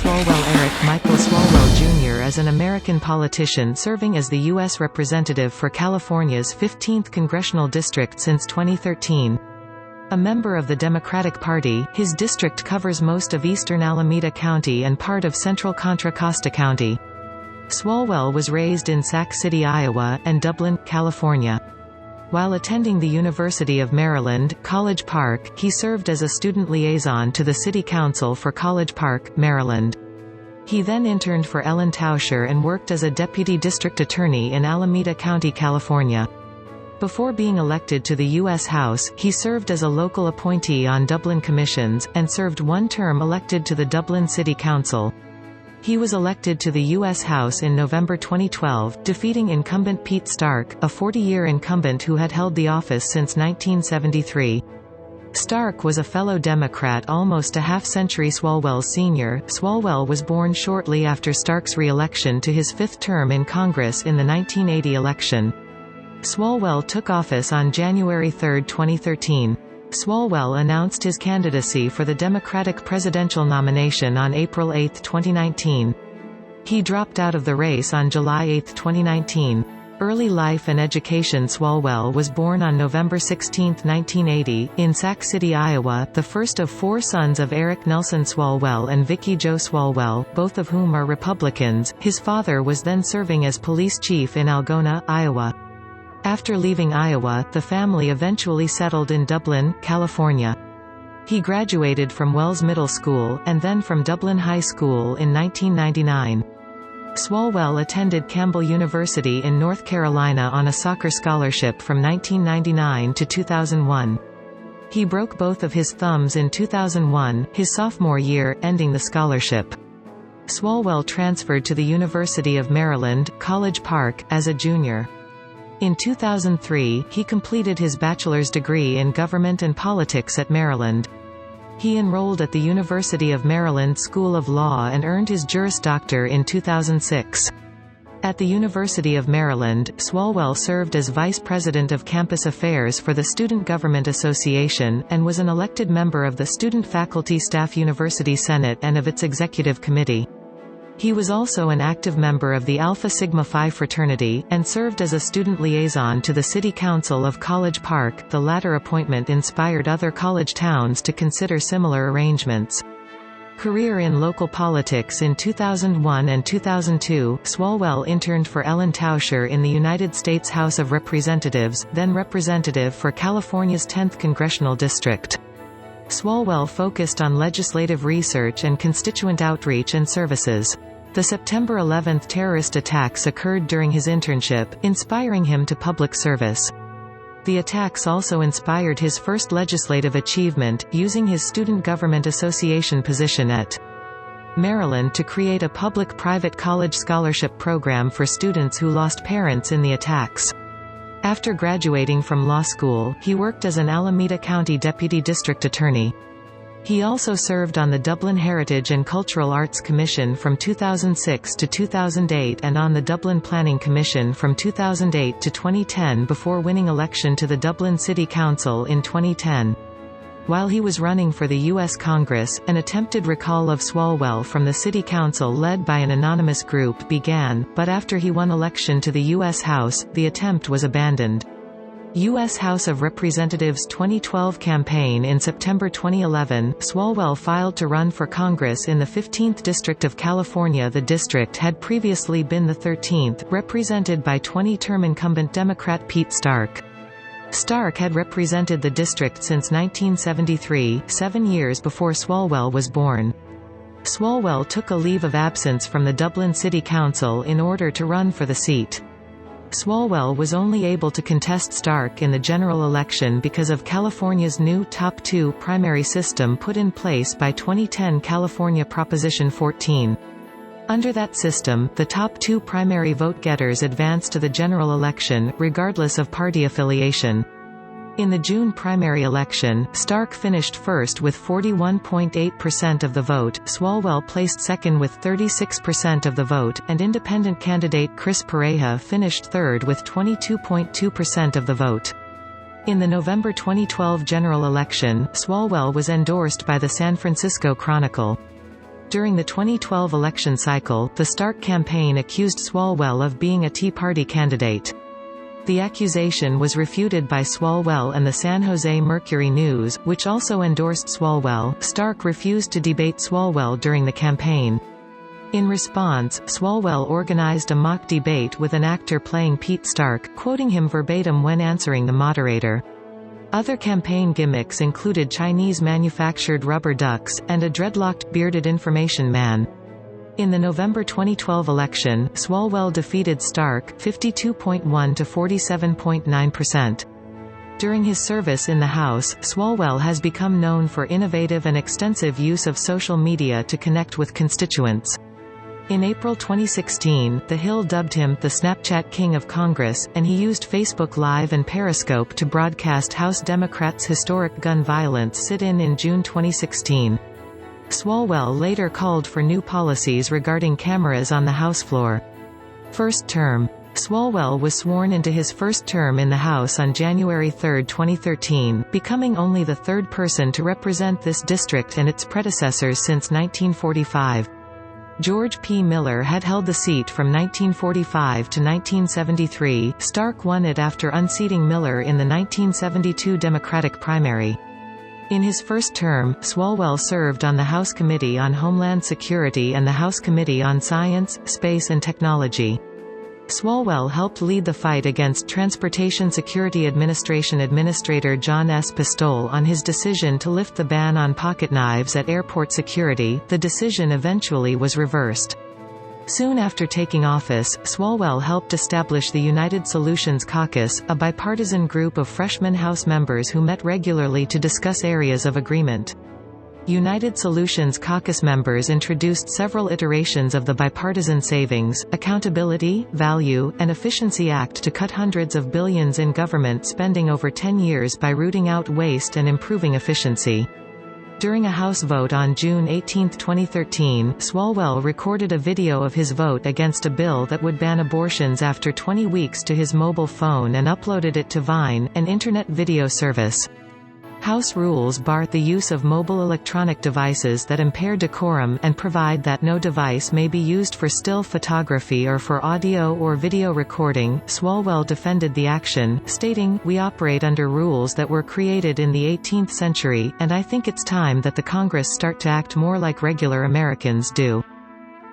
Michael Swalwell Jr. is an American politician serving as the U.S. Representative for California's 15th congressional district since 2013. A member of the Democratic Party, his district covers most of eastern Alameda County and part of central Contra Costa County. Swalwell was raised in Sac City, Iowa, and Dublin, California. While attending the University of Maryland, College Park, he served as a student liaison to the City Council for College Park, Maryland. He then interned for Ellen Tauscher and worked as a deputy district attorney in Alameda County, California. Before being elected to the U.S. House, he served as a local appointee on Dublin commissions, and served one term elected to the Dublin City Council. He was elected to the U.S. House in November 2012, defeating incumbent Pete Stark, a 40-year incumbent who had held the office since 1973. Stark was a fellow Democrat almost a half-century Swalwell's senior. Swalwell was born shortly after Stark's re-election to his fifth term in Congress in the 1980 election. Swalwell took office on January 3, 2013. Swalwell announced his candidacy for the Democratic presidential nomination on April 8, 2019. He dropped out of the race on July 8, 2019. Early life and education. Swalwell was born on November 16, 1980, in Sac City, Iowa, the first of four sons of Eric Nelson Swalwell and Vicki Jo Swalwell, both of whom are Republicans. His father was then serving as police chief in Algona, Iowa. After leaving Iowa, the family eventually settled in Dublin, California. He graduated from Wells Middle School, and then from Dublin High School in 1999. Swalwell attended Campbell University in North Carolina on a soccer scholarship from 1999 to 2001. He broke both of his thumbs in 2001, his sophomore year, ending the scholarship. Swalwell transferred to the University of Maryland, College Park, as a junior. In 2003, he completed his bachelor's degree in government and politics at Maryland. He enrolled at the University of Maryland School of Law and earned his Juris Doctor in 2006. At the University of Maryland, Swalwell served as Vice President of Campus Affairs for the Student Government Association, and was an elected member of the Student Faculty Staff University Senate and of its Executive Committee. He was also an active member of the Alpha Sigma Phi fraternity, and served as a student liaison to the City Council of College Park. The latter appointment inspired other college towns to consider similar arrangements. Career in local politics. In 2001 and 2002, Swalwell interned for Ellen Tauscher in the United States House of Representatives, then representative for California's 10th congressional district. Swalwell focused on legislative research and constituent outreach and services. The September 11 terrorist attacks occurred during his internship, inspiring him to public service. The attacks also inspired his first legislative achievement, using his Student Government Association position at Maryland to create a public-private college scholarship program for students who lost parents in the attacks. After graduating from law school, he worked as an Alameda County Deputy District Attorney. He also served on the Dublin Heritage and Cultural Arts Commission from 2006 to 2008 and on the Dublin Planning Commission from 2008 to 2010 before winning election to the Dublin City Council in 2010. While he was running for the U.S. Congress, an attempted recall of Swalwell from the City Council led by an anonymous group began, but after he won election to the U.S. House, the attempt was abandoned. U.S. House of Representatives 2012 campaign. In September 2011, Swalwell filed to run for Congress in the 15th District of California. The district had previously been the 13th, represented by 20-term incumbent Democrat Pete Stark. Stark had represented the district since 1973, 7 years before Swalwell was born. Swalwell took a leave of absence from the Dublin City Council in order to run for the seat. Swalwell was only able to contest Stark in the general election because of California's new top 2 primary system put in place by 2010 California Proposition 14. Under that system, the top 2 primary vote-getters advance to the general election, regardless of party affiliation. In the June primary election, Stark finished first with 41.8% of the vote, Swalwell placed second with 36% of the vote, and independent candidate Chris Pareja finished third with 22.2% of the vote. In the November 2012 general election, Swalwell was endorsed by the San Francisco Chronicle. During the 2012 election cycle, the Stark campaign accused Swalwell of being a Tea Party candidate. The accusation was refuted by Swalwell and the San Jose Mercury News, which also endorsed Swalwell. Stark refused to debate Swalwell during the campaign. In response, Swalwell organized a mock debate with an actor playing Pete Stark, quoting him verbatim when answering the moderator. Other campaign gimmicks included Chinese-manufactured rubber ducks, and a dreadlocked, bearded information man. In the November 2012 election, Swalwell defeated Stark 52.1 to 47.9%. During his service in the House, Swalwell has become known for innovative and extensive use of social media to connect with constituents. In April 2016, The Hill dubbed him the Snapchat King of Congress, and he used Facebook Live and Periscope to broadcast House Democrats' historic gun violence sit-in in June 2016. Swalwell later called for new policies regarding cameras on the House floor. First term. Swalwell was sworn into his first term in the House on January 3, 2013, becoming only the third person to represent this district and its predecessors since 1945. George P. Miller had held the seat from 1945 to 1973. Stark won it after unseating Miller in the 1972 Democratic primary. In his first term, Swalwell served on the House Committee on Homeland Security and the House Committee on Science, Space and Technology. Swalwell helped lead the fight against Transportation Security Administration Administrator John S. Pistole on his decision to lift the ban on pocket knives at airport security. The decision eventually was reversed. Soon after taking office, Swalwell helped establish the United Solutions Caucus, a bipartisan group of freshman House members who met regularly to discuss areas of agreement. United Solutions Caucus members introduced several iterations of the Bipartisan Savings, Accountability, Value, and Efficiency Act to cut hundreds of billions in government spending over 10 years by rooting out waste and improving efficiency. During a House vote on June 18, 2013, Swalwell recorded a video of his vote against a bill that would ban abortions after 20 weeks to his mobile phone and uploaded it to Vine, an internet video service. House rules bar the use of mobile electronic devices that impair decorum and provide that no device may be used for still photography or for audio or video recording. Swalwell defended the action, stating, "We operate under rules that were created in the 18th century, and I think it's time that the Congress start to act more like regular Americans do.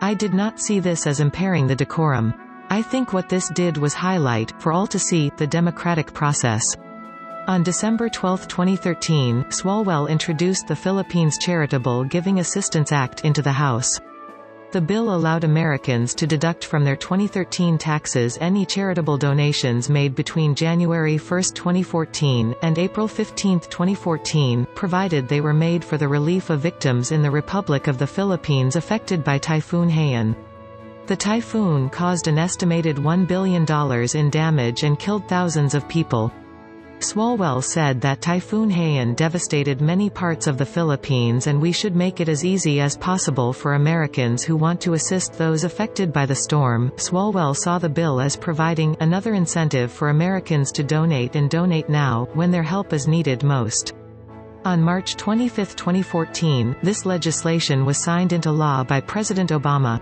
I did not see this as impairing the decorum. I think what this did was highlight, for all to see, the democratic process." On December 12, 2013, Swalwell introduced the Philippines Charitable Giving Assistance Act into the House. The bill allowed Americans to deduct from their 2013 taxes any charitable donations made between January 1, 2014, and April 15, 2014, provided they were made for the relief of victims in the Republic of the Philippines affected by Typhoon Haiyan. The typhoon caused an estimated $1 billion in damage and killed thousands of people. Swalwell said that Typhoon Haiyan devastated many parts of the Philippines and we should make it as easy as possible for Americans who want to assist those affected by the storm. Swalwell saw the bill as providing another incentive for Americans to donate and donate now, when their help is needed most. On March 25, 2014, this legislation was signed into law by President Obama.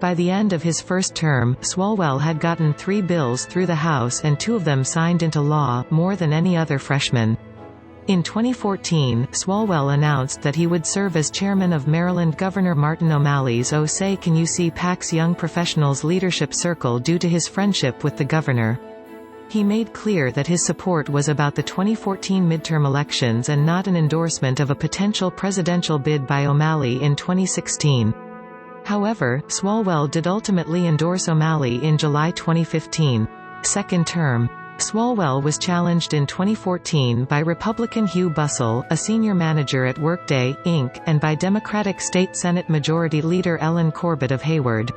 By the end of his first term, Swalwell had gotten 3 bills through the House and 2 of them signed into law, more than any other freshman. In 2014, Swalwell announced that he would serve as chairman of Maryland Governor Martin O'Malley's Say Can You See PAC's Young Professionals Leadership Circle due to his friendship with the governor. He made clear that his support was about the 2014 midterm elections and not an endorsement of a potential presidential bid by O'Malley in 2016. However, Swalwell did ultimately endorse O'Malley in July 2015. Second term. Swalwell was challenged in 2014 by Republican Hugh Bussell, a senior manager at Workday, Inc., and by Democratic State Senate Majority Leader Ellen Corbett of Hayward.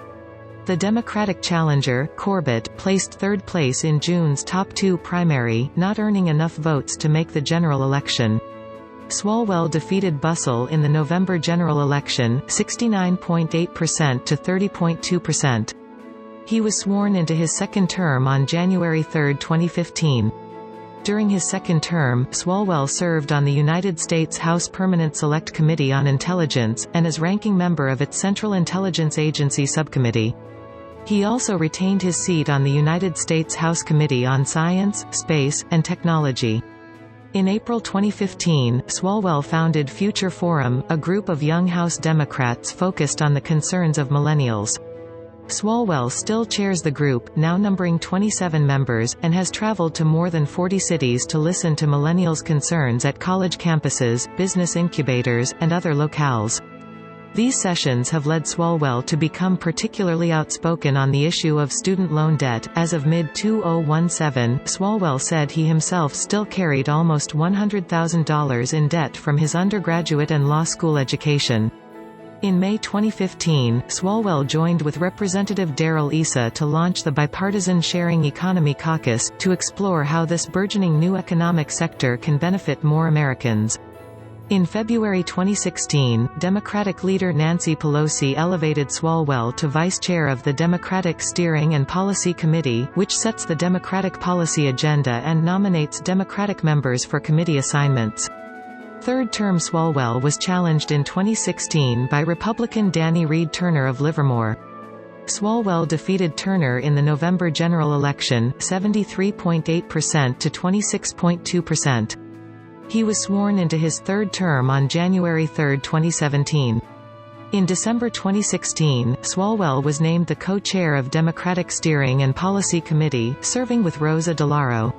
The Democratic challenger, Corbett, placed third place in June's top 2 primary, not earning enough votes to make the general election. Swalwell defeated Bussell in the November general election, 69.8% to 30.2%. He was sworn into his second term on January 3, 2015. During his second term, Swalwell served on the United States House Permanent Select Committee on Intelligence, and as ranking member of its Central Intelligence Agency Subcommittee. He also retained his seat on the United States House Committee on Science, Space, and Technology. In April 2015, Swalwell founded Future Forum, a group of young House Democrats focused on the concerns of millennials. Swalwell still chairs the group, now numbering 27 members, and has traveled to more than 40 cities to listen to millennials' concerns at college campuses, business incubators, and other locales. These sessions have led Swalwell to become particularly outspoken on the issue of student loan debt. As of mid-2017, Swalwell said he himself still carried almost $100,000 in debt from his undergraduate and law school education. In May 2015, Swalwell joined with Representative Darrell Issa to launch the Bipartisan Sharing Economy Caucus, to explore how this burgeoning new economic sector can benefit more Americans. In February 2016, Democratic leader Nancy Pelosi elevated Swalwell to vice chair of the Democratic Steering and Policy Committee, which sets the Democratic policy agenda and nominates Democratic members for committee assignments. Third-term Swalwell was challenged in 2016 by Republican Danny Reed Turner of Livermore. Swalwell defeated Turner in the November general election, 73.8% to 26.2%. He was sworn into his third term on January 3, 2017. In December 2016, Swalwell was named the co-chair of Democratic Steering and Policy Committee, serving with Rosa DeLauro.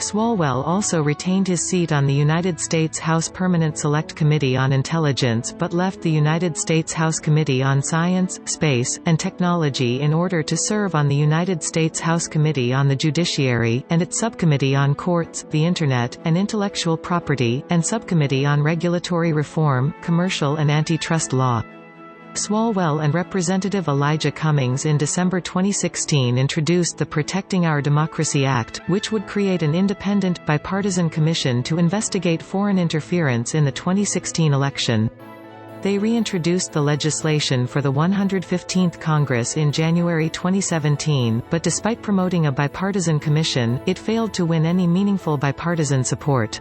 Swalwell also retained his seat on the United States House Permanent Select Committee on Intelligence but left the United States House Committee on Science, Space, and Technology in order to serve on the United States House Committee on the Judiciary, and its Subcommittee on Courts, the Internet, and Intellectual Property, and Subcommittee on Regulatory Reform, Commercial and Antitrust Law. Swalwell and Representative Elijah Cummings in December 2016 introduced the Protecting Our Democracy Act, which would create an independent, bipartisan commission to investigate foreign interference in the 2016 election. They reintroduced the legislation for the 115th Congress in January 2017, but despite promoting a bipartisan commission, it failed to win any meaningful bipartisan support.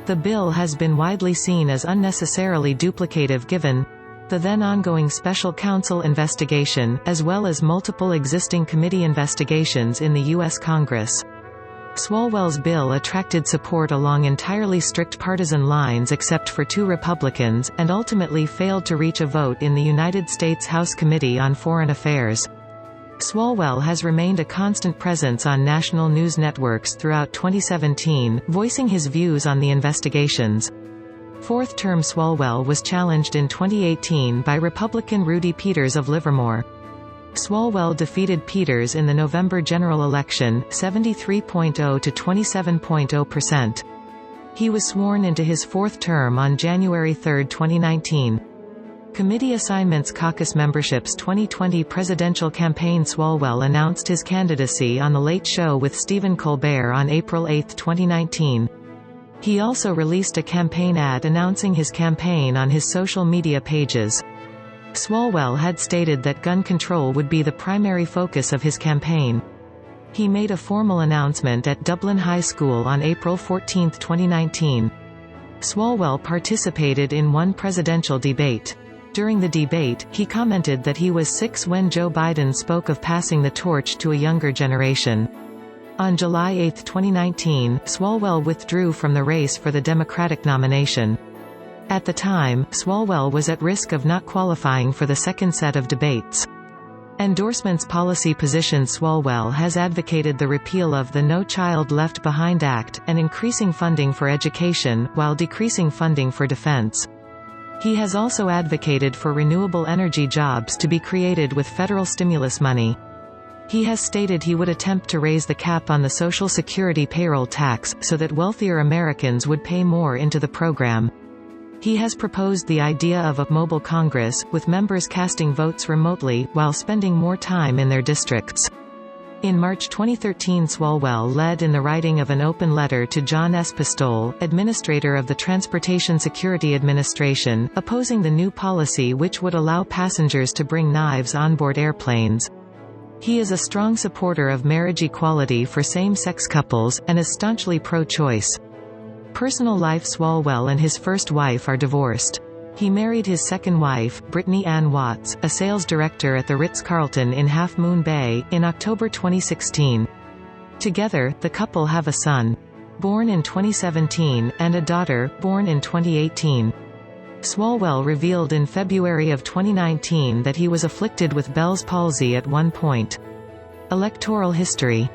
The bill has been widely seen as unnecessarily duplicative given the then ongoing special counsel investigation, as well as multiple existing committee investigations in the U.S. Congress. Swalwell's bill attracted support along entirely strict partisan lines except for 2 Republicans, and ultimately failed to reach a vote in the United States House Committee on Foreign Affairs. Swalwell has remained a constant presence on national news networks throughout 2017, voicing his views on the investigations. Fourth-term Swalwell was challenged in 2018 by Republican Rudy Peters of Livermore. Swalwell defeated Peters in the November general election, 73.0 to 27.0%. He was sworn into his fourth term on January 3, 2019. Committee Assignments Caucus Membership's 2020 presidential campaign. Swalwell announced his candidacy on The Late Show with Stephen Colbert on April 8, 2019. He also released a campaign ad announcing his campaign on his social media pages. Swalwell had stated that gun control would be the primary focus of his campaign. He made a formal announcement at Dublin High School on April 14, 2019. Swalwell participated in one presidential debate. During the debate, he commented that he was 6 when Joe Biden spoke of passing the torch to a younger generation. On July 8, 2019, Swalwell withdrew from the race for the Democratic nomination. At the time, Swalwell was at risk of not qualifying for the second set of debates. Endorsements policy position. Swalwell has advocated the repeal of the No Child Left Behind Act, and increasing funding for education, while decreasing funding for defense. He has also advocated for renewable energy jobs to be created with federal stimulus money. He has stated he would attempt to raise the cap on the Social Security payroll tax, so that wealthier Americans would pay more into the program. He has proposed the idea of a mobile Congress, with members casting votes remotely, while spending more time in their districts. In March 2013, Swalwell led in the writing of an open letter to John S. Pistole, administrator of the Transportation Security Administration, opposing the new policy which would allow passengers to bring knives on board airplanes. He is a strong supporter of marriage equality for same-sex couples, and is staunchly pro-choice. Personal life: Swalwell and his first wife are divorced. He married his second wife, Brittany Ann Watts, a sales director at the Ritz-Carlton in Half Moon Bay, in October 2016. Together, the couple have a son, born in 2017, and a daughter, born in 2018. Swalwell revealed in February of 2019 that he was afflicted with Bell's palsy at one point. Electoral history.